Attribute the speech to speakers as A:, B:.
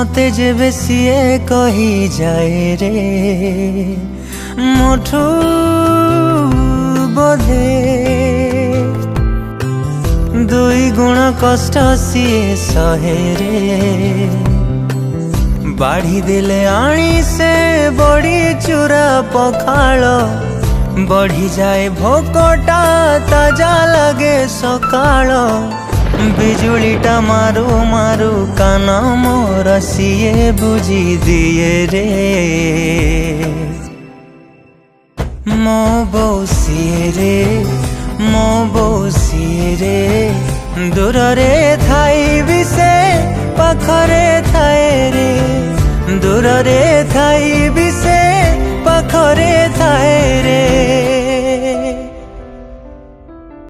A: मते जेबे सिए कही जाए रे मोठू बोधे दुई गुण कष्ट सिए सहे रे बाढ़ी देले आनी से बड़ी चूरा पखाल बढ़ी जाए भोकटा ताजा लगे सकाळ बिजुलीटा मारू मारू कान मोर सिए बुझी दिए रे मो बो सिए रे मो बो सिए रे दूर रे थाई भी से पाखरे थाए रे दूर रे थाई भी से पाखरे थाए रे।